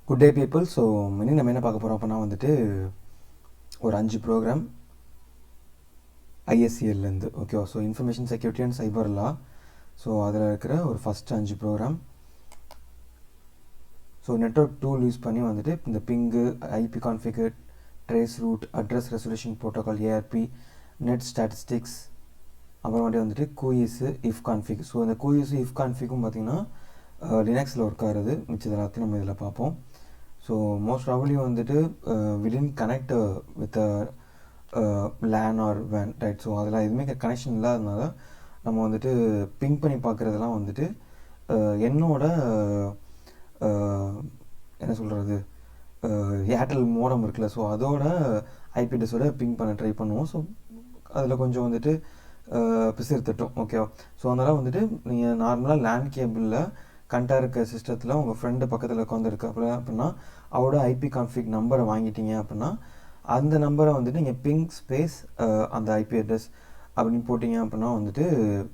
Good day people. So இனி நம்ம என்ன பார்க்க போகிறோம் அப்படின்னா வந்துட்டு ஒரு 5 ப்ரோக்ராம் ஐஎஸ்சிஎல்லேருந்து. ஓகேவா? So information security and cyber law. So அதில் இருக்கிற ஒரு first 5 program. So network tool use பண்ணி வந்துட்டு இந்த ping, ipconfig, trace route, address resolution protocol, ARP, net statistics, அப்புறமேட்டு வந்துட்டு whois, ifconfig. ஸோ இந்த whois, ifconfigகும் பார்த்திங்கன்னா லினக்ஸில் ஒர்க் ஆகிறது. மிச்சது எல்லாத்தையும் நம்ம இதில் பார்ப்போம். ஸோ மோஸ்ட் ப்ராபப்லி வந்துட்டு we didn't connect with LAN or WAN, right? So அதெல்லாம் எதுவுமே கனெக்ஷன் இல்லாததுனால நம்ம வந்துட்டு பிங் பண்ணி பார்க்குறதெல்லாம் வந்துட்டு என்னோட என்ன சொல்கிறது, ஏர்டெல் மோடம் இருக்குல்ல, ஸோ அதோட ஐபி அட்ரஸோட பிங் பண்ண ட்ரை பண்ணுவோம். ஸோ அதில் கொஞ்சம் வந்துட்டு பிசிறுத்தட்டும். ஓகேவா? ஸோ அதனால் வந்துட்டு நீங்கள் நார்மலாக லேண்ட் கேபிளில் கண்டாக இருக்க சிஸ்டத்தில் உங்கள் ஃப்ரெண்டு பக்கத்தில் உட்காந்துருக்கு அப்படின்னா அவரோட ipconfig நம்பரை வாங்கிட்டீங்க அப்படின்னா அந்த நம்பரை வந்துட்டு நீங்கள் பிங் ஸ்பேஸ் அந்த ஐபி அட்ரஸ் அப்படின்னு போட்டிங்க அப்படின்னா வந்துட்டு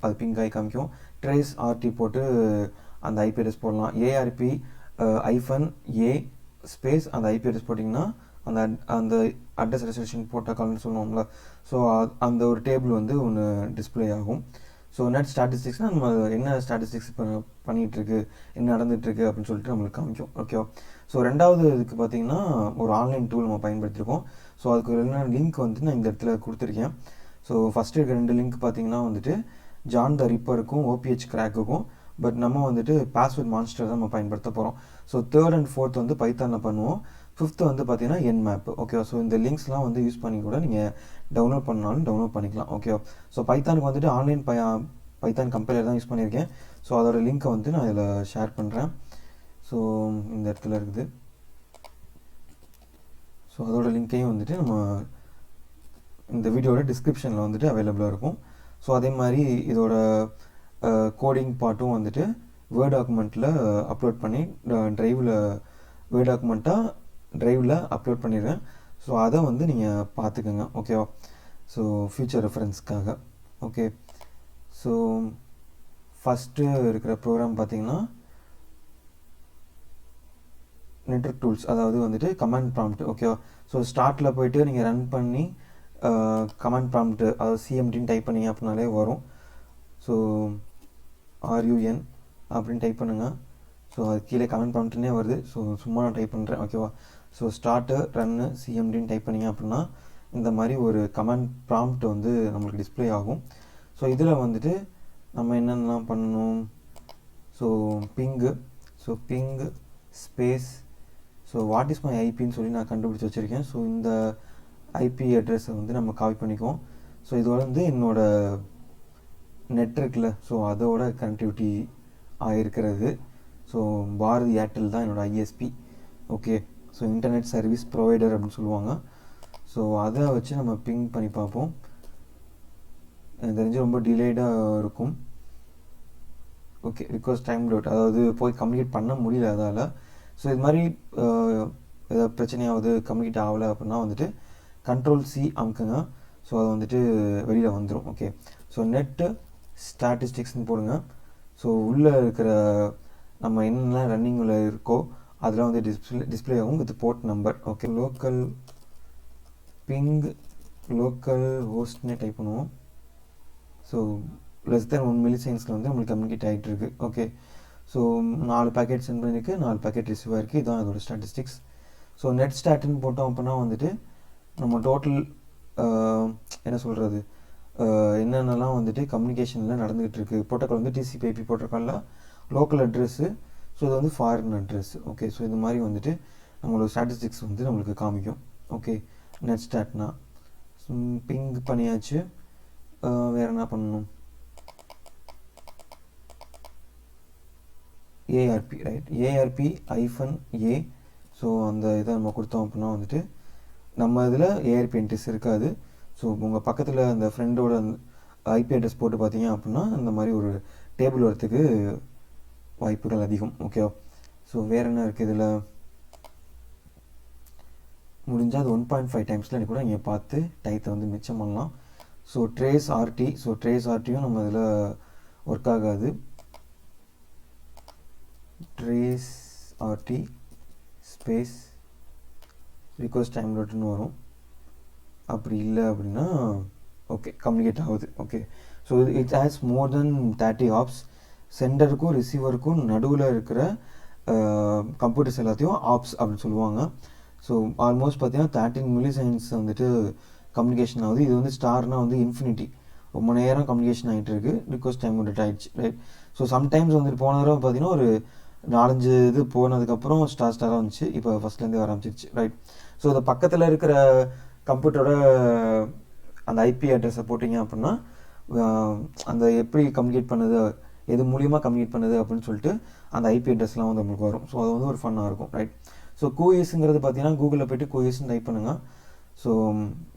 அது பிங் ஆகி காமிக்கும். ட்ரேஸ் ஆர்டி போட்டு அந்த ஐபி அட்ரஸ் போடலாம். ஏஆர்பி -a ஸ்பேஸ் அந்த ஐபி அட்ரஸ் போட்டிங்கன்னா அந்த அந்த அட்ரஸ் ரெசல்யூஷன் ப்ரோட்டோகால்னு சொல்லுவோம்ல, ஸோ அந்த ஒரு டேபிள் வந்து ஒன்று டிஸ்பிளே ஆகும். ஸோ நெட் ஸ்டாட்டிஸ்டிக்ஸ்னால் நம்ம என்ன ஸ்டாட்டிஸ்டிக்ஸ் பண்ணிகிட்ருக்கு, என்ன நடந்துகிட்ருக்கு அப்படின்னு சொல்லிட்டு நம்மளுக்கு காமிக்கும். ஓகேவா? ஸோ ரெண்டாவது இதுக்கு பார்த்திங்கன்னா ஒரு ஆன்லைன் டூல் நம்ம பயன்படுத்தியிருக்கோம். ஸோ அதுக்கு ஒரு லிங்க் வந்துட்டு நான் இந்த இடத்துல கொடுத்துருக்கேன். ஸோ ஃபஸ்ட்டு இருக்க 2 லிங்க் பார்த்திங்கன்னா வந்துட்டு ஜான் த ரிப்பருக்கும் Ophcrackக்கும், பட் நம்ம வந்துட்டு பாஸ்வேர்ட் மான்ஸ்டர் தான் நம்ம பயன்படுத்த போகிறோம். ஸோ 3rd and 4th வந்து பைத்தானில் பண்ணுவோம். 5th வந்து பார்த்திங்கன்னா Nmap. ஓகேவா? ஸோ இந்த லிங்க்ஸ்லாம் வந்து யூஸ் பண்ணி கூட நீங்கள் டவுன்லோட் பண்ணாலும் டவுன்லோட் பண்ணிக்கலாம். ஓகேவா? ஸோ பைத்தானுக்கு வந்துட்டு ஆன்லைன் பைத்தான் கம்பைலர் தான் யூஸ் பண்ணியிருக்கேன். ஸோ அதோட லிங்க்கை வந்து நான் இதில் ஷேர் பண்ணுறேன். ஸோ இந்த இடத்துல இருக்குது. ஸோ அதோட லிங்க்கையும் வந்துட்டு நம்ம இந்த வீடியோட டிஸ்கிரிப்ஷனில் வந்துட்டு அவைலபிளாக இருக்கும். ஸோ அதே மாதிரி இதோட கோடிங் பார்ட்டும் வந்துட்டு வேர்ட் டாக்குமெண்ட்டில் அப்லோட் பண்ணி வேர்ட் டாக்குமெண்ட்டாக ட்ரைவில் அப்லோட் பண்ணிடுறேன். ஸோ அதை வந்து நீங்கள் பார்த்துக்கோங்க. ஓகேவா? ஸோ ஃப்யூச்சர் ரெஃபரன்ஸ்க்காக. ஓகே. ஸோ ஃபஸ்ட்டு இருக்கிற ப்ரோக்ராம் பார்த்திங்கன்னா நெட்வொர்க் டூல்ஸ், அதாவது வந்துட்டு கமாண்ட் ப்ராம்ப்ட். ஓகேவா? ஸோ ஸ்டார்ட்டில் போய்ட்டு நீங்கள் ரன் பண்ணி கமாண்ட் ப்ராம்ப்ட், அதாவது சிஎம்டின்னு டைப் பண்ணிங்க அப்படின்னாலே வரும். ஸோ RUN அப்படின்னு டைப் பண்ணுங்கள். ஸோ அது கீழே கமெண்ட் ப்ராம்ப்ட்னே வருது. ஸோ சும்மா நான் டைப் பண்ணுறேன். ஓகேவா? ஸோ ஸ்டார்ட்டு ரன்னு சிஎம்டின்னு டைப் பண்ணிங்க அப்படின்னா இந்த மாதிரி ஒரு கமெண்ட் ப்ராம்ப்ட் வந்து நம்மளுக்கு டிஸ்பிளே ஆகும். ஸோ இதில் வந்துட்டு நம்ம என்னென்னலாம் பண்ணணும், so ping space, so what is my ஐபின்னு சொல்லி நான் கண்டுபிடிச்சி வச்சுருக்கேன். ஸோ இந்த ஐபி அட்ரஸை வந்து நம்ம காப்பி பண்ணிக்குவோம். ஸோ இதோட வந்து என்னோடய நெட் இருக்குல்ல, ஸோ அதோட கனெக்டிவிட்டி ஆகிருக்கிறது. ஸோ பாரதி ஏர்டெல் தான் என்னோடய ISP. Okay. So internet service provider அப்படின்னு சொல்லுவாங்க. ஸோ அதை வச்சு நம்ம பிங் பண்ணி பார்ப்போம். எனக்கு தெரிஞ்சு ரொம்ப டிலேடாக இருக்கும். ஓகே. ரிக்வஸ்ட் டைம் டவுட், அதாவது போய் கம்யூனிகேட் பண்ண முடியல அதால். ஸோ இது மாதிரி ஏதாவது பிரச்சனையாவது கம்யூனிகேட் ஆகலை அப்படின்னா வந்துட்டு Ctrl+C அமுக்குங்க. ஸோ அது வந்துட்டு வெளியில் வந்துடும். ஓகே. ஸோ நெட்டு ஸ்டாட்டிஸ்டிக்ஸ்னு போடுங்க. ஸோ உள்ளே இருக்கிற நம்ம என்னென்ன ரன்னிங்கில் இருக்கோ அதெல்லாம் வந்து டிஸ்பிளே ஆகும் with port number. Okay. Local ping local ஹோஸ்ட்னே டைப் பண்ணுவோம். ஸோ லெஸ் தென் 1 millisecondsல வந்து நம்மளுக்கு கம்யூனிகேட் ஆகிட்டு இருக்கு. ஓகே. ஸோ 4 பேக்கெட் சென்ட் பண்ணியிருக்கு, 4 பேக்கெட் ரிசீவ் ஆகிருக்கு. இதுதான் அதோட ஸ்டாட்டிஸ்டிக்ஸ். ஸோ நெட் ஸ்டாட்னு போட்டோம் அப்படின்னா வந்துட்டு நம்ம டோட்டல் என்ன சொல்கிறது, என்னென்னலாம் வந்துட்டு கம்யூனிகேஷனில் நடந்துகிட்டு இருக்குது. ப்ரோட்டோக்கால் வந்து TCP/IP ப்ரோட்டோக்காலில் லோக்கல் அட்ரெஸ்ஸு, ஸோ இது வந்து ஃபாரின் அட்ரெஸ். ஓகே. ஸோ இது மாதிரி வந்துட்டு நம்மளோட ஸ்டாட்டிஸ்டிக்ஸ் வந்து நம்மளுக்கு காமிக்கும். ஓகே. நெட் ஸ்டாட்னா பிங் பண்ணியாச்சு. வேறு என்ன பண்ணணும், ஏஆர்பி, ரைட்? ARP-A. ஸோ அந்த இதை நம்ம கொடுத்தோம் அப்படின்னா வந்துட்டு நம்ம இதில் ஏஆர்பி என்ட்ரிஸ் இருக்காது. ஸோ உங்கள் பக்கத்தில் அந்த ஃப்ரெண்டோட ஐபி அட்ரஸ் போட்டு பார்த்தீங்க அப்படின்னா இந்த மாதிரி ஒரு டேபிள் வரத்துக்கு வாய்ப்புகள் அதிகம். ஓகேவா? ஸோ வேறு என்ன இருக்குது இதில், முடிஞ்சால் அது 1.5 டைம்ஸில் கூட நீங்கள் பார்த்து டைத்தை வந்து மிச்சம் பண்ணலாம். ஸோ ட்ரேஸ் ஆர்டியும் நம்ம இதில் ஒர்க் ஆகாது. trace rt space request time டாட்னு வரும். அப்படி இல்லை அப்படின்னா ஓகே கம்யூனிகேட் ஆகுது. Okay so it has more than 30 hops. சென்டருக்கும் ரிசீவருக்கும் நடுவில் இருக்கிற கம்ப்யூட்டர்ஸ் எல்லாத்தையும் ஆப்ஸ் அப்படின்னு சொல்லுவாங்க. ஸோ ஆல்மோஸ்ட் பார்த்தீங்கன்னா 13 மில்லிசெகண்ட்ஸ் வந்துட்டு கம்யூனிகேஷன் ஆகுது. இது வந்து ஸ்டார்னால் வந்து இன்ஃபினிட்டி, ரொம்ப நேரம் கம்யூனிகேஷன் ஆகிட்டு இருக்குது. ரிக்வெஸ்ட் டைம் டாட் ஆகிடுச்சு, ரைட். ஸோ சம்டைம்ஸ் வந்துட்டு போன தடவை பார்த்தீங்கன்னா ஒரு 4-5 இது போனதுக்கப்புறம் ஸ்டாராக வந்துச்சு. இப்போ ஃபஸ்ட்லேருந்தே வர ஆரம்பிச்சிருச்சு, ரைட். ஸோ இந்த பக்கத்தில் இருக்கிற கம்ப்யூட்டரோட அந்த ஐபி அட்ரஸை போட்டிங்க அப்படின்னா அந்த எப்படி கம்யூனிகேட் பண்ணுது, எது மூலியமாக கம்யூனிகேட் பண்ணுது அப்படின்னு சொல்லிட்டு அந்த ஐபி அட்ரஸ்லாம் வந்து நம்மளுக்கு வரும். ஸோ அது வந்து ஒரு ஃபன்னாக இருக்கும், ரைட். ஸோ whoisங்கிறது பார்த்தீங்கன்னா கூகுளில் போய்ட்டு whoisன்னு டைப் பண்ணுங்கள். ஸோ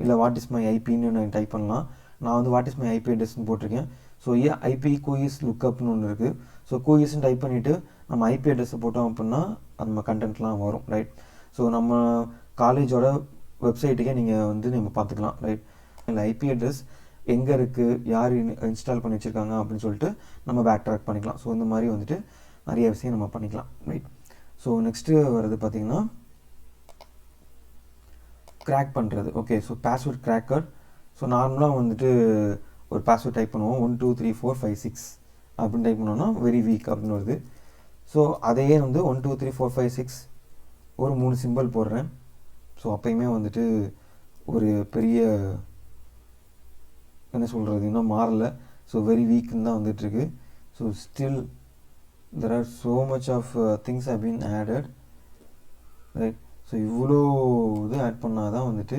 இல்லை வாட் இஸ் மை ஐபின்னு நான் டைப் பண்ணலாம். நான் வந்து வாட் இஸ் மை ஐபி அட்ரஸ்ன்னு போட்டிருக்கேன். ஸோ ஐபி whois லுக்கப்னு ஒன்று இருக்குது. ஸோ whoisன்னு டைப் பண்ணிவிட்டு நம்ம ஐபி அட்ரஸை போட்டோம் அப்படின்னா நம்ம கண்டென்ட்லாம் வரும், ரைட். ஸோ நம்ம காலேஜோட வெப்சைட்டுக்கே நீங்கள் வந்து நம்ம பார்த்துக்கலாம், ரைட். இல்லை ஐபி அட்ரஸ் எங்கே இருக்குது, யார் இன்ஸ்டால் பண்ணி வச்சுருக்காங்க அப்படின்னு சொல்லிட்டு நம்ம பேக் ட்ராக் பண்ணிக்கலாம். ஸோ இந்த மாதிரி வந்துட்டு நிறைய விஷயம் நம்ம பண்ணிக்கலாம், ரைட். ஸோ நெக்ஸ்ட்டு வர்றது பார்த்திங்கன்னா கிராக் பண்ணுறது. Okay so password cracker. So நார்மலாக வந்துட்டு ஒரு பாஸ்வேர்ட் டைப் பண்ணுவோம் 1 2 3 4 5 6 அப்படின்னு டைப் பண்ணோன்னா வெரி வீக் அப்படின்னு வருது. ஸோ அதையே வந்து 1 2 3 4 5 6 ஒரு 3 சிம்பிள் போடுறேன். ஸோ அப்போயுமே வந்துட்டு ஒரு பெரிய என்ன சொல்கிறது இன்னும் மாறலை. ஸோ வெரி வீக்குன்னு தான் வந்துட்டுருக்கு. So still there are so much of things have been added, right. So இவ்வளோ இது ஆட் பண்ணால் தான் வந்துட்டு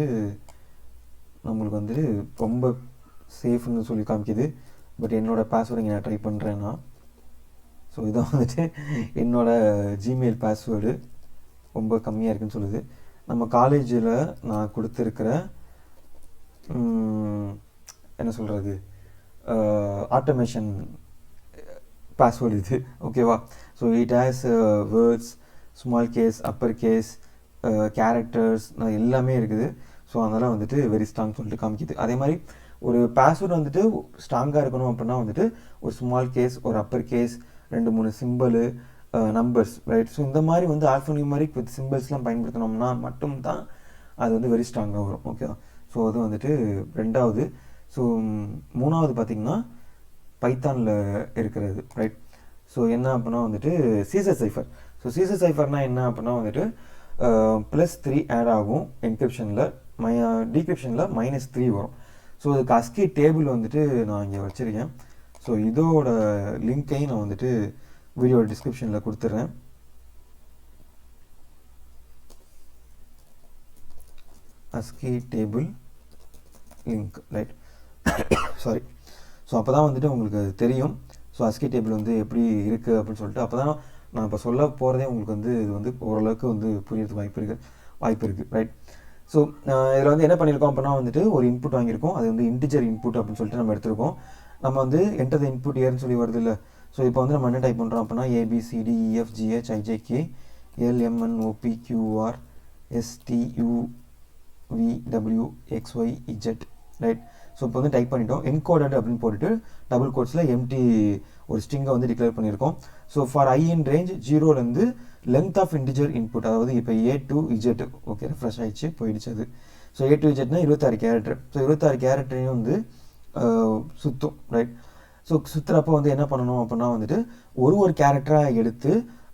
நம்மளுக்கு வந்துட்டு ரொம்ப சேஃப்னு சொல்லி காமிக்குது. பட் என்னோடய பாஸ்வேர்டு இங்கே நான் ட்ரை பண்ணுறேன்னா, ஸோ இதான் வந்துட்டு என்னோடய ஜிமெயில் பாஸ்வேர்டு ரொம்ப கம்மியாக இருக்குன்னு சொல்லுது. நம்ம காலேஜில் நான் கொடுத்துருக்கிற என்ன சொல்கிறது ஆட்டோமேஷன் பாஸ்வேர்டு இது, ஓகேவா. So it has words, small case, upper case, characters எல்லாமே இருக்குது. ஸோ அதனால் வந்துட்டு வெரி ஸ்ட்ராங் சொல்லிட்டு காமிக்குது. அதே மாதிரி ஒரு பாஸ்வேர்டு வந்துட்டு ஸ்ட்ராங்காக இருக்கணும் அப்படின்னா வந்துட்டு ஒரு ஸ்மால் கேஸ், ஒரு upper case, 2-3 simple, numbers, right. So இந்த மாதிரி வந்து ஆல்ஃபோனியூமரிக் வித் சிம்பிள்ஸ்லாம் பயன்படுத்தினோம்னா மட்டும்தான் அது வந்து வெரி ஸ்ட்ராங்காக வரும், ஓகேவா. ஸோ அது வந்துட்டு ரெண்டாவது. ஸோ மூணாவது பார்த்திங்கன்னா பைத்தானில் இருக்கிறது, ரைட். ஸோ என்ன அப்படின்னா வந்துட்டு சீசர் சைஃபர். ஸோ சீசர் சைஃபர்னால் என்ன அப்படின்னா வந்துட்டு +3 ஆட் ஆகும் என்கிரிப்ஷனில், டிகிரிப்ஷனில் -3 வரும். ஸோ இதுக்கு அஸ்கி டேபிள் வந்துட்டு நான் இங்கே வச்சுருக்கேன். ஸோ இதோட லிங்க்கையும் நான் வந்துட்டு வீடியோ டிஸ்கிரிப்ஷனில் கொடுத்துட்றேன். ASCII table link, right. Sorry. So அப்போ தான் வந்துட்டு உங்களுக்கு தெரியும். ஸோ அஸ்கி டேபிள் வந்து எப்படி இருக்குது அப்படின்னு சொல்லிட்டு அப்போ தான் நான் இப்போ சொல்ல போகிறதே உங்களுக்கு வந்து இது வந்து ஓரளவுக்கு வந்து புரியறதுக்கு வாய்ப்பு இருக்குது, ரைட். ஸோ இதில் வந்து என்ன பண்ணியிருக்கோம் அப்படின்னா வந்துட்டு ஒரு இன்புட் வாங்கியிருக்கோம். அது வந்து இன்டிஜர் இன்புட் அப்படின்னு சொல்லிட்டு நம்ம எடுத்துருக்கோம். நம்ம வந்து என்டர் த இன்புட் இயர்னு சொல்லி வருது இல்லை. ஸோ இப்போ வந்து நம்ம என்ன டைப் பண்ணுறோம் அப்படின்னா ABCDEFGHIJK LMNOPQR STUVWXYZ, right. So இப்போ வந்து டைப் பண்ணிட்டோம். என்கோடட் அப்படின்னு போட்டுட்டு டபுள் கோட்ஸில் எம்டி ஒரு ஸ்ட்ரிங்கை வந்து டிக்ளேர் பண்ணியிருக்கோம். So for I in range 0லேருந்து லென்த் ஆஃப் இன்டிஜர் இன்புட், அதாவது இப்போ A to Z, okay refresh ஆகிடுச்சு போயிடுச்சு அது. ஸோ A to Zனா 26 கேரக்டர். ஸோ 26 கேரக்டரையும் வந்து சுற்றும், ரைட். ஸோ சுற்றுறப்போ வந்து என்ன பண்ணணும் அப்படின்னா வந்துட்டு ஒரு கேரக்டராக எடுத்து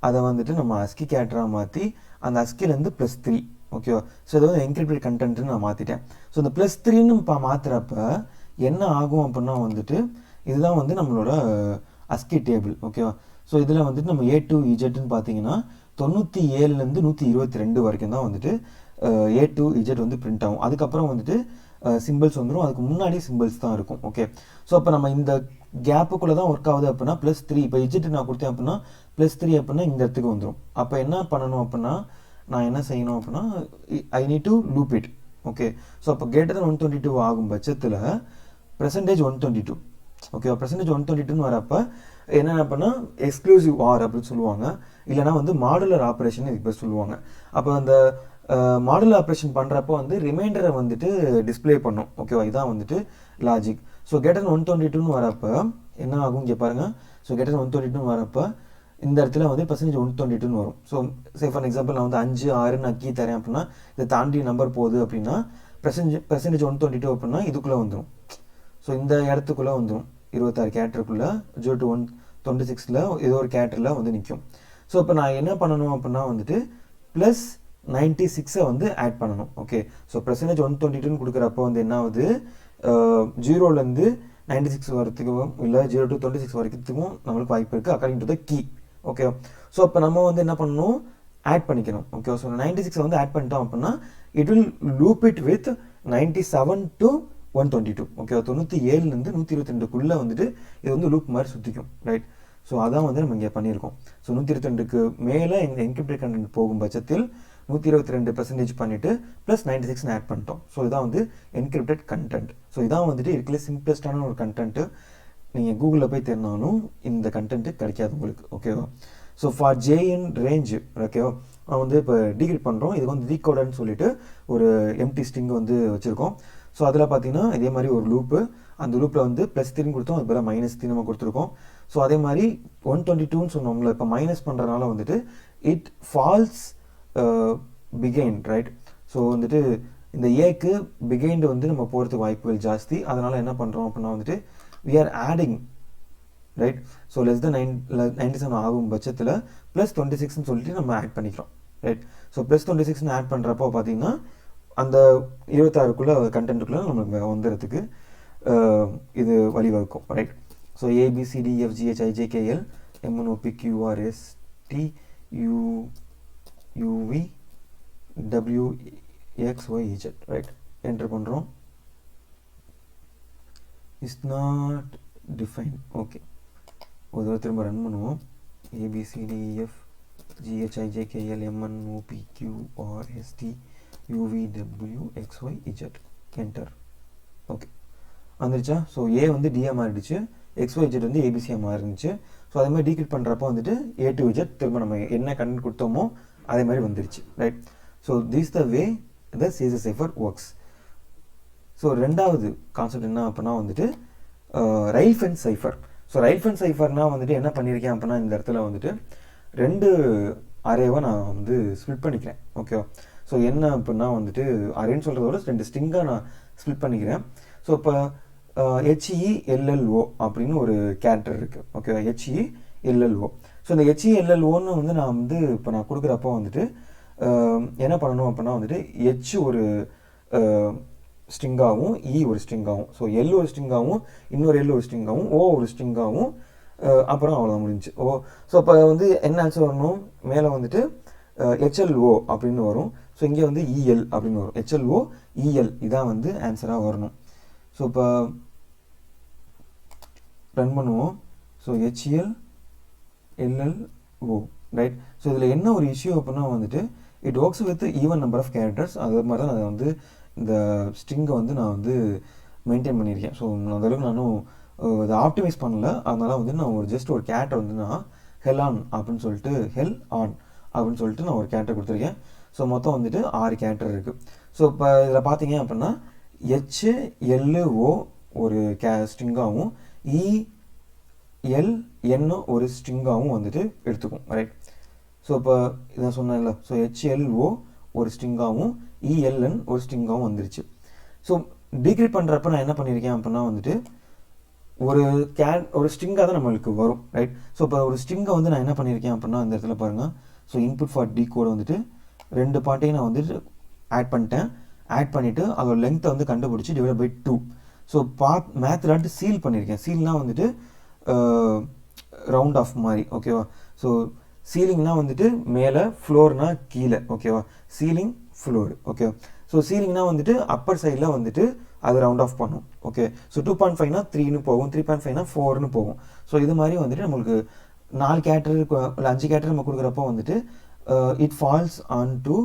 அதை வந்துட்டு நம்ம அஸ்கி கேரக்டராக மாற்றி அந்த அஸ்கிலேருந்து +3, ஓகேவா. ஸோ இதை வந்து என்கிரிப்டட் கண்டென்ட்னு நான் மாற்றிட்டேன். ஸோ இந்த +3ன்னு இப்போ மாற்றுறப்ப என்ன ஆகும் அப்படின்னா வந்துட்டு இதுதான் வந்து நம்மளோட அஸ்கி டேபிள், ஓகேவா. ஸோ இதில் வந்துட்டு நம்ம A to Zன்னு பார்த்தீங்கன்னா 97லேருந்து 122 வரைக்கும் தான் வந்துட்டு A to Z வந்து பிரிண்ட் ஆகும். அதுக்கப்புறம் வந்துட்டு சிம்பிள்ஸ் வந்துடும். அதுக்கு முன்னாடி சிம்பிள்ஸ் தான் இருக்கும், ஓகே. ஸோ அப்போ நம்ம இந்த கேப்புக்குள்ளே தான் ஒர்க் ஆகுது அப்படின்னா +3 இப்போ Z நான் கொடுத்தேன் அப்படின்னா +3 அப்படின்னா இந்த இடத்துக்கு வந்துடும். அப்போ என்ன பண்ணணும் அப்படின்னா நான் என்ன செய்யணும் அப்படின்னா I need to loop it, okay. So அப்போ >122 ஆகும் பட்சத்தில் %122, ஓகேவா. %122ன்னு வரப்போ என்னென்ன பண்ணால் எக்ஸ்க்ளூசிவ் ஆர் அப்படின்னு சொல்லுவாங்க. இல்லைனா வந்து மாடுலர் ஆப்ரேஷன் இதுக்கு பேர் சொல்லுவாங்க. அப்போ அந்த மாடுலர் ஆப்ரேஷன் பண்ணுறப்போ வந்து ரிமைண்டரை வந்துட்டு டிஸ்பிளே பண்ணும், ஓகேவா. இதான் வந்துட்டு லாஜிக். ஸோ >122ன்னு வரப்போ என்ன ஆகும் இங்கே பாருங்கள். ஸோ >122ன்னு வரப்போ இந்த இடத்துல வந்து percentage 122 வரும். ஸோ சே ஃபார் எக்ஸாம்பிள் நான் வந்து 5 6 நான் கீ தரேன் அப்படின்னா இதை தாண்டி நம்பர் போகுது அப்படின்னா percentage 122 அப்படின்னா இதுக்குள்ளே வந்துடும். ஸோ இந்த இடத்துக்குள்ளே வந்துடும் 26 கேரக்டருக்குள்ளே 0 to 126ல் ஏதோ ஒரு கேரக்டரில் வந்து நிற்கும். ஸோ இப்போ நான் என்ன பண்ணணும் அப்படின்னா வந்துட்டு ப்ளஸ் 96 வந்து ஆட் பண்ணணும். ஓகே, ஸோ percentage 122 கொடுக்குறப்போ வந்து என்ன ஆகுது, 0லேருந்து 96 வரத்துக்கும் இல்லை 0 to 26 வரைக்கும் நம்மளுக்கு வாய்ப்பு இருக்குது according to the key. Okay, so அப்போ நம்ம வந்து என்ன பண்ணணும், ஆட் பண்ணிக்கணும். ஓகே, ஸோ 96 வந்து ஆட் பண்ணிட்டோம் அப்படின்னா it will loop it with 97 to 122. Okay, 97லேருந்து 122க்குள்ளே வந்துட்டு இது வந்து லூப் மாதிரி சுற்றிக்கும். ரைட், ஸோ அதான் வந்து நம்ம இங்கே பண்ணியிருக்கோம். ஸோ 122க்கு மேலே இந்த என்கிரிப்டட் கண்டென்ட் போகும் பட்சத்தில் 122% பண்ணிவிட்டு ப்ளஸ் 96 ஆட் பண்ணிட்டோம். ஸோ இதான் வந்து என்கிரிப்டட் கண்டென்ட். ஸோ இதான் வந்துட்டு இருக்கிற சிம்பிளஸ்டான ஒரு கண்டென்ட்டு. நீங்கள் கூகுளில் போய் தேடினாலும் இந்த கண்டென்ட்டு கிடைக்காது உங்களுக்கு. ஓகேவா, so for J in range. ஓகேவா, வந்து இப்போ டீக்ரிட் பண்ணுறோம். இதுக்கு வந்து ரீகோடர்னு சொல்லிட்டு ஒரு எம்டி ஸ்ட்ரிங் வந்து வச்சுருக்கோம். ஸோ அதில் பார்த்தீங்கன்னா இதே மாதிரி ஒரு லூப்பு, அந்த லூப்பில் வந்து +3 கொடுத்தோம், அது பதிலாக -3 நம்ம கொடுத்துருக்கோம். ஸோ அதே மாதிரி 122ன்னு சொன்னோம்ல, இப்போ மைனஸ் பண்ணுறதுனால வந்துட்டு it falls behind. Right, so வந்துட்டு இந்த ஏக்கு பிகைண்ட் வந்து நம்ம போகிறதுக்கு வாய்ப்புகள் ஜாஸ்தி. அதனால் என்ன பண்ணுறோம் அப்படின்னா வந்துட்டு we are adding. Right, so less than 97 ஆகும் பட்சத்தில் +26ன்னு சொல்லிட்டு நம்ம ஆட் பண்ணிக்கிறோம். ரைட், ஸோ +26ன்னு ஆட் பண்ணுறப்போ பார்த்தீங்கன்னா அந்த 26க்குள்ளே கண்டென்ட்டுக்குள்ளே நம்மளுக்கு வந்துடுறதுக்கு இது வழிவகுக்கும். Right, so ABCDFGHIJKL MNOPQRST UVWXYZ. Right, enter பண்ணுறோம். Is not define. ஓகே, ஒரு தடவை திரும்ப ரன் பண்ணுவோம். ABCDEFGHIJKL MNOPQRST UVWXYZ enter. Okay, வந்துருச்சா? ஸோ ஏ வந்து டியாக மாறிடுச்சு, XYZ வந்து ஏபிசியாக மாறிடுச்சு. ஸோ அதே மாதிரி டீக்ரிட் பண்ணுறப்போ வந்துட்டு A to Z திரும்ப நம்ம என்ன கண்டென்ட் கொடுத்தோமோ அதே மாதிரி வந்துருச்சு. Right, so this the way the CSS cipher works. So ரெண்டாவது கான்செப்ட் என்ன அப்படின்னா வந்துட்டு rail fence cipher. So rail fence சைஃபர்னால் வந்துட்டு என்ன பண்ணியிருக்கேன் அப்படின்னா இந்த இடத்துல வந்துட்டு 2 அரேவை நான் வந்து ஸ்ப்ளிட் பண்ணிக்கிறேன். ஓகேவா, ஸோ என்ன அப்படின்னா வந்துட்டு அரேன்னு சொல்கிறதோட 2 ஸ்ட்ரிங்காக நான் ஸ்ப்ளிட் பண்ணிக்கிறேன். ஸோ இப்போ HELLO அப்படின்னு ஒரு கேரக்டர் இருக்குது. ஓகேவா, HELLO. ஸோ இந்த HELLOன்னு வந்து நான் வந்து இப்போ நான் கொடுக்குறப்போ வந்துட்டு என்ன பண்ணணும் அப்படின்னா வந்துட்டு H ஒரு ஸ்ட்ரிங்காகவும் E ஒரு ஸ்ட்ரிங்காகவும், ஸோ L ஒரு ஸ்ட்ரிங்காகவும் இன்னொரு L ஒரு ஸ்ட்ரிங்காகவும் O ஒரு ஸ்ட்ரிங்காகவும், அப்புறம் அவ்வளோதான் முடிஞ்சு. ஸோ அப்போ வந்து என்ன ஆன்சர் வரணும், மேலே வந்துட்டு HLO அப்படின்னு வரும். ஸோ இங்கே வந்து EL அப்படின்னு வரும். HLO EL இதான் வந்து ஆன்சராக வரணும். ஸோ இப்போ ரன் பண்ணுவோம். So HELLO. ரைட், ஸோ இதில் என்ன ஒரு இஷ்யூ அப்படின்னா வந்துட்டு it works with even number of characters. அது மாதிரி தான் அதை வந்து இந்த ஸ்ட்ரிங்கை வந்து நான் வந்து மெயின்டைன் பண்ணியிருக்கேன். ஸோ அந்தளவுக்கு நானும் இதை ஆப்டிமைஸ் பண்ணல. அதனால் வந்து நான் ஒரு ஜஸ்ட் ஒரு கேரக்டர் வந்து நான் ஹெல் ஆன் அப்படின்னு சொல்லிட்டு நான் ஒரு கேரக்டர் கொடுத்துருக்கேன். ஸோ மொத்தம் வந்துட்டு 6 கேரக்டர் இருக்குது. ஸோ இப்போ இதில் பார்த்தீங்க அப்படின்னா HLO ஒரு ஸ்ட்ரிங்காகவும் ELN ஒரு ஸ்ட்ரிங்காகவும் வந்துட்டு எடுத்துக்கும். ரைட், ஸோ இப்போ இதான் சொன்னேன்ல, ஸோ HLO ஒரு ஸ்ட்ரிங்காகவும் ELN ஒரு ஸ்ட்ரிங்காகவும் வந்துருச்சு. ஸோ டீக்ரிட் பண்ணுறப்ப நான் என்ன பண்ணியிருக்கேன் அப்படின்னா வந்துட்டு ஒரு ஸ்ட்ரிங்காக தான் நம்மளுக்கு வரும். ரைட், ஸோ இப்போ ஒரு ஸ்ட்ரிங்கை வந்து நான் என்ன பண்ணியிருக்கேன் அப்படின்னா இந்த இடத்துல பாருங்கள். ஸோ இன்புட் ஃபார் டிகோடை வந்துட்டு 2 பார்ட்டையும் நான் வந்துட்டு ஆட் பண்ணிவிட்டு அதோட லென்த்தை வந்து கண்டுபிடிச்சி டிவைட் பை 2. ஸோ மேத்லாட்டு சீல் பண்ணியிருக்கேன். சீல்னால் வந்துட்டு ரவுண்ட் ஆஃப் மாதிரி. ஓகேவா, ஸோ சீலிங்னா வந்துட்டு மேலே, ஃப்ளோர்னா கீழே. ஓகேவா, சீலிங் ஃப்ளோர். ஓகே, ஸோ சீலிங்னா வந்துட்டு அப்பர் சைடில் வந்துட்டு அது ரவுண்ட் ஆஃப் பண்ணும். ஓகே, ஸோ 2.5னா 3ன்னு போகும், 3.5னா 4ன்னு போகும். ஸோ இது மாதிரி வந்துட்டு நம்மளுக்கு 4 கேரக்டர் இல்லை 5 கேரக்டர் நம்ம கொடுக்குறப்போ வந்துட்டு it falls on to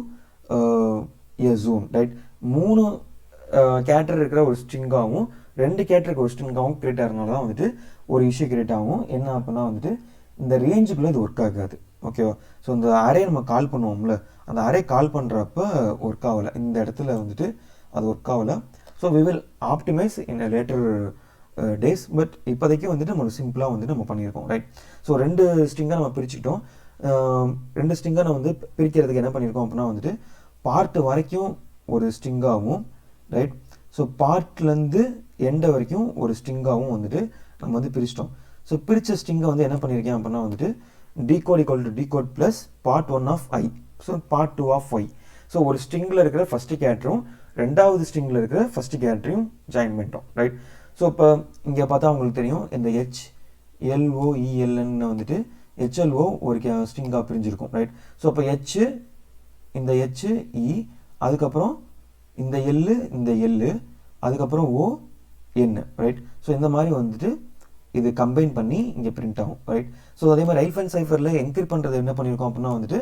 a zone. Right, 3 character இருக்கிற ஒரு ஸ்ட்ரிங்காகவும் 2 கேரக்டருக்கு ஒரு ஸ்ட்ரிங்காகவும் கிரியேட் ஆகிறதுனால தான் வந்துட்டு ஒரு இஷ்யூ கிரியேட் ஆகும். என்ன அப்படின்னா வந்துட்டு இந்த ரேஞ்சுக்குள்ளே இது ஒர்க் ஆகாது. ஓகேவா, ஸோ இந்த அரே நம்ம கால் பண்ணுவோம்ல, அந்த அரே கால் பண்ணுறப்ப ஒர்க் ஆகலை. இந்த இடத்துல வந்துட்டு அது ஒர்க் ஆகலை. So we will optimise in later days. But இப்போதைக்கு வந்துட்டு நம்ம சிம்பிளாக வந்துட்டு நம்ம பண்ணியிருக்கோம், ரைட். ஸோ 2 ஸ்ட்ரிங்காக நம்ம பிரிச்சுக்கிட்டோம். 2 ஸ்ட்ரிங்காக நம்ம வந்து பிரிக்கிறதுக்கு என்ன பண்ணியிருக்கோம் அப்படின்னா வந்துட்டு பார்ட் வரைக்கும் ஒரு ஸ்ட்ரிங்காகவும், ரைட். ஸோ பார்ட்லேருந்து எண்டை வரைக்கும் ஒரு ஸ்ட்ரிங்காகவும் வந்துட்டு நம்ம வந்து பிரிச்சிட்டோம். ஸோ பிரித்த ஸ்ட்ரிங்கை வந்து என்ன பண்ணியிருக்கேன் அப்படின்னா வந்துட்டு decode equal to decode plus part 1 of I, so part 2 of Y. So ஒரு ஸ்ட்ரிங்கில் இருக்கிற ஃபஸ்ட்டு கேரக்டரும் ரெண்டாவது ஸ்ட்ரிங்கில் இருக்கிற ஃபஸ்ட்டு கேரக்டரையும் ஜாயின் பண்ணிட்டோம், ரைட். ஸோ இப்போ இங்கே பார்த்தா உங்களுக்கு தெரியும் இந்த HLOELN வந்துட்டு HLO ஒரு ஸ்ட்ரிங்காக பிரிஞ்சிருக்கும், ரைட். ஸோ இப்போ இந்த HE, அதுக்கப்புறம் இந்த L, இந்த L, அதுக்கப்புறம் ON, ரைட். ஸோ இந்த மாதிரி வந்துட்டு இது கம்பைன் பண்ணி இங்கே பிரிண்ட் ஆகும், ரைட். ஸோ அதே மாதிரி ஐஃபன் சைஃபரில் என்கிரிப்ட் பண்ணுறது என்ன பண்ணியிருக்கோம் அப்படின்னா வந்துட்டு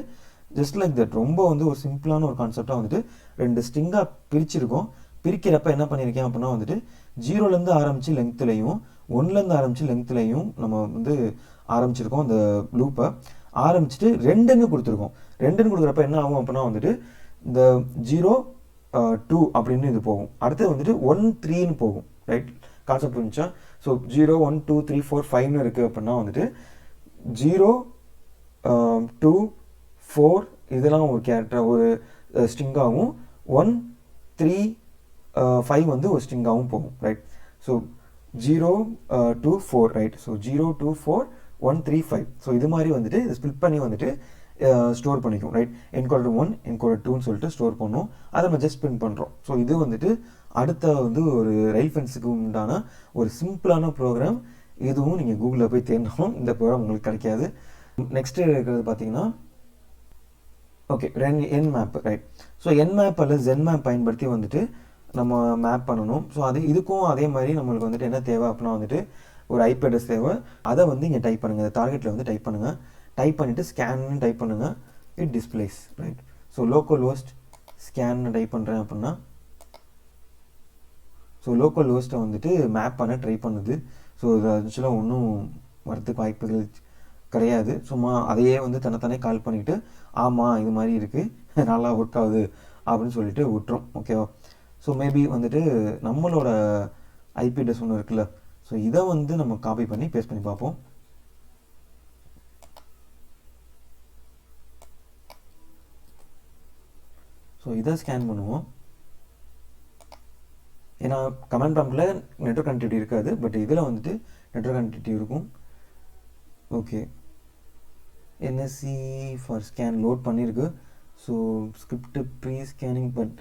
ஜஸ்ட் லைக் தட், ரொம்ப வந்து ஒரு சிம்பிளான ஒரு கான்செப்டாக வந்துட்டு 2 ஸ்ட்ரிங்காக பிரிச்சிருக்கோம். பிரிக்கிறப்ப என்ன பண்ணியிருக்கேன் அப்படின்னா வந்துட்டு 0லேருந்து ஆரம்பித்து லெங்க்த்துலையும் 1லேருந்து ஆரம்பித்து லெங்க்த்துலையும் நம்ம வந்து ஆரம்பிச்சிருக்கோம் அந்த லூப்பை. ஆரம்பிச்சுட்டு 2ன்னு கொடுத்துருக்கோம். 2ன்னு கொடுக்குறப்ப என்ன ஆகும் அப்படின்னா வந்துட்டு இந்த 0 2 அப்படின்னு இது போகும். அடுத்து வந்துட்டு 1 3ன்னு போகும், ரைட். கான்செப்ட் புரிஞ்சா? ஸோ 0 1 2 3 4 5ன்னு இருக்குது அப்படின்னா வந்துட்டு 0 2 4 இதெல்லாம் ஒரு கேரக்டர் ஒரு ஸ்ட்ரிங்காகவும் 1 3 5 வந்து ஒரு ஸ்ட்ரிங்காகவும் போகும், right. So 0 2 4, right. So 0 2 4 1 3 5. So இது மாதிரி வந்துட்டு இதை ஸ்பிளிட் பண்ணி வந்துட்டு ஸ்டோர் பண்ணிக்கும், ரைட். என்கோடர் 1 என்கோடர் 2ன்னு சொல்லிட்டு ஸ்டோர் பண்ணோம். அதை நம்ம ஜஸ்ட் பிரிண்ட் பண்ணுறோம். ஸோ இது வந்துட்டு அடுத்த வந்து ஒரு ரைல் ஃபென்ஸுக்கு உண்டான ஒரு சிம்பிளான ப்ரோக்ராம். இதுவும் நீங்கள் கூகுளில் போய் தேடினாலும் இந்த ப்ரோக்ராம் உங்களுக்கு கிடைக்காது. நெக்ஸ்ட் இருக்கிறது பார்த்தீங்கன்னா okay nmap, right. So nmap அல்லது zenmap பயன்படுத்தி வந்துட்டு நம்ம மேப் பண்ணணும். ஸோ இதுக்கும் அதே மாதிரி நம்மளுக்கு வந்துட்டு என்ன தேவை அப்படின்னா வந்துட்டு ஒரு IP அட்ரஸ் தேவை. அதை வந்து இங்கே டைப் பண்ணுங்கள், டார்கெட்டில் வந்து டைப் பண்ணுங்கள். டைப் பண்ணிவிட்டு ஸ்கேன்னு டைப் பண்ணுங்கள், it displays, right. So local host ஸ்கேன்னு டைப் பண்ணுறேன் அப்படின்னா ஸோ லோக்கல் ஹோஸ்ட்டை வந்துட்டு மேப் பண்ண ட்ரை பண்ணுது. ஸோ இது ஆக்சுவலாக ஒன்றும் வரத்துக்கு வாய்ப்புகள் கிடையாது. சும்மா அதையே வந்து தன்னைத்தானே கால் பண்ணிவிட்டு ஆமாம் இது மாதிரி இருக்குது நல்லா ஒர்க் ஆகுது அப்படின்னு சொல்லிட்டு விட்டுரும், ஓகேவா. ஸோ மேபி வந்துட்டு நம்மளோட IP அட்ரஸ் ஒன்று இருக்குல்ல, ஸோ இதை வந்து நம்ம காப்பி பண்ணி பேஸ்ட் பண்ணி பார்ப்போம். ஸோ இதை ஸ்கேன் பண்ணுவோம். ஏன்னா கமாண்ட் ப்ராம்ப்டில் நெட்வொர்க் கனெக்டிவிட்டி இருக்காது, பட் இதில் வந்துட்டு நெட்வொர்க் கனெக்டிவிட்டி இருக்கும். Okay, NSC for scan load பண்ணியிருக்கு. So script pre scanning but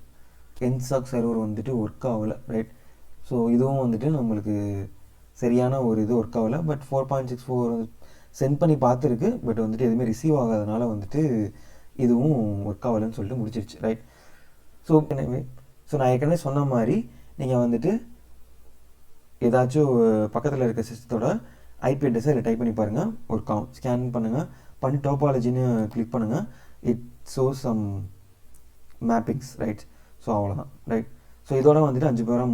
nsock server வந்துட்டு ஒர்க் ஆகலை, ரைட். ஸோ இதுவும் வந்துட்டு நம்மளுக்கு சரியான ஒரு இது ஒர்க் ஆகலை. பட் 4.64 சென்ட் பண்ணி பார்த்துருக்கு, பட் வந்துட்டு எதுவுமே ரிசீவ் ஆகாதனால வந்துட்டு இதுவும் ஒர்க் ஆகலைன்னு சொல்லிட்டு முடிச்சிருச்சு, ரைட். ஸோ நான் ஏற்கனவே சொன்ன மாதிரி நீங்கள் வந்துட்டு ஏதாச்சும் பக்கத்தில் இருக்க சிஸ்டத்தோட IP அட்ரஸை இதில் டைப் பண்ணி பாருங்கள், ஒர்க் ஆகும். ஸ்கேன் பண்ணுங்கள், பண்ணி டோபாலஜின்னு கிளிக் பண்ணுங்கள், it shows some mappings, right. So அவ்வளோதான், ரைட். ஸோ இதோட வந்துட்டு 5 பேராக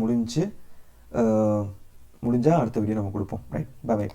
முடிஞ்சால் அடுத்த வீடியோ நம்ம கொடுப்போம், ரைட். By by.